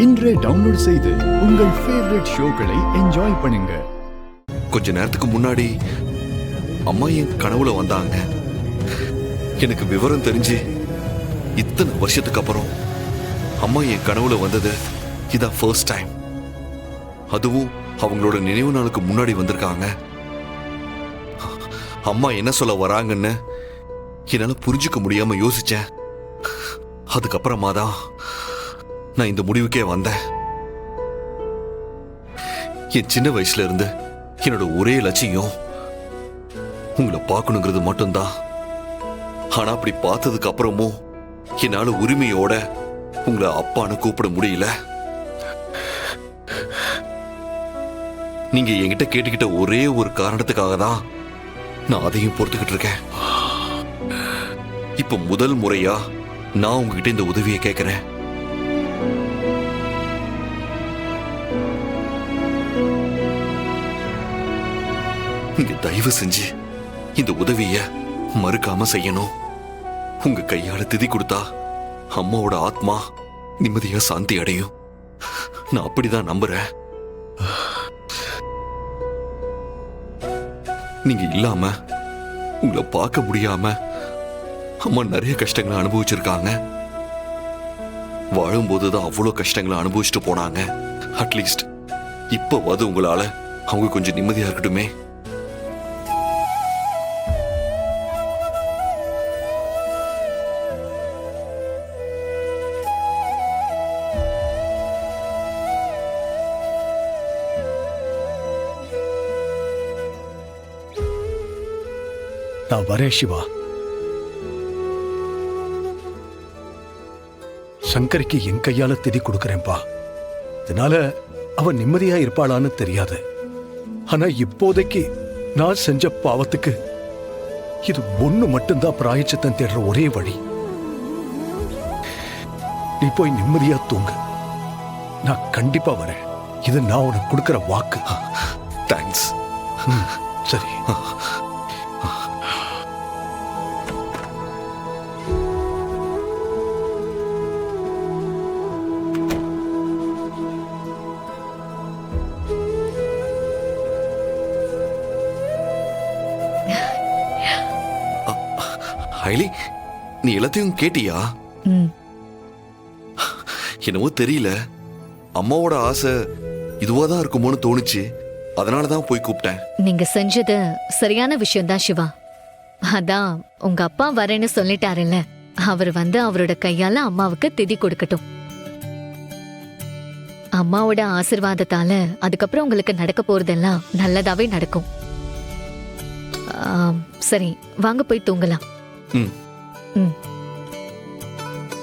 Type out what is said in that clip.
இன்றே டவுன்லோட் செய்து உங்கள் ஃபேவரட் ஷோக்களை என்ஜாய் பண்ணுங்க. கொஞ்ச நேரத்துக்கு முன்னாடி அம்மா என் கனவுல வந்தாங்க. எனக்கு விவரம் தெரிஞ்சு இத்தனை வருஷத்துக்கு அப்புறம் அம்மா என் கனவுல வந்தது இதான் ஃபர்ஸ்ட் டைம். அதுவும் அவங்களோட நினைவு நாளுக்கு முன்னாடி வந்திருக்காங்க. அம்மா என்ன சொல்ல வராங்கன்னு என்னால புரிஞ்சுக்க முடியாம யோசிச்சேன். அதுக்கப்புறமா தான் நான் இந்த முடிவுக்கே வந்தேன். என் சின்ன வயசுல இருந்து என்னோட ஒரே லட்சியம் உங்களை பார்க்கணுங்கிறது மட்டும்தான். ஆனா அப்படி பார்த்ததுக்கு அப்புறமும் என்னால உரிமையோட உங்களை அப்பான்னு கூப்பிட முடியல. நீங்க என்கிட்ட கேட்டுக்கிட்ட ஒரே ஒரு காரணத்துக்காக தான் நான் அதையும் பொறுத்துக்கிட்டு இருக்கேன். இப்ப முதல் முறையா நான் உங்ககிட்ட இந்த உதவியை கேட்கிறேன். நீங்க தயவு செஞ்சு இந்த உதவிய மறுக்காம செய்யணும். உங்க கையால திதி கொடுத்தா அம்மாவோட ஆத்மா நிம்மதியா சாந்தி அடையும். நான் அப்படிதான் நம்புறேன். நீங்க இல்லாம உங்களை பார்க்க முடியாம அம்மா நிறைய கஷ்டங்களை அனுபவிச்சிருக்காங்க. வாழும்போதுதான் அவ்வளவு கஷ்டங்களை அனுபவிச்சுட்டு போனாங்க. அட்லீஸ்ட் இப்பவாது உங்களால அவங்க கொஞ்சம் நிம்மதியா இருக்கட்டுமே. நான் வரேன் சிவா. சங்கரிக்கு என் கையால திதி கொடுக்கறேன்பா. இதனால அவ நிம்மதியா இருப்பாளான்னு தெரியாது. ஆனா இப்போதைக்கு நான் செஞ்ச பாவத்துக்கு இது ஒண்ணு மட்டும்தான் பிராயச்சித்தம் தேடுற ஒரே வழி. நீ போய் நிம்மதியா தூங்கு. நான் கண்டிப்பா வரேன். இது நான் உனக்கு கொடுக்கிற வாக்கு. தேங்க்ஸ். சரி. ஹைலி, நீ எல்லாத்தையும் கேட்டியா? என்னவோ தெரியல, அம்மாவோட ஆசை இதுவாதான் இருக்குமோன்னு தோணுச்சு. அதனாலதான் போய் கூப்பிட்டேன். நீங்க செஞ்சது சரியான விஷயம் தான் சிவா. அதான் உங்க அப்பா வரேன்னு சொல்லிட்டாருல்ல, அவர் வந்து அவரோட கையால அம்மாவுக்கு திதி கொடுக்கட்டும். அம்மாவோட ஆசிர்வாதத்தால அதுக்கப்புறம் உங்களுக்கு நடக்க போறதெல்லாம் நல்லதாவே நடக்கும். சரி, வாங்க போய் தூங்கலாம். ம்.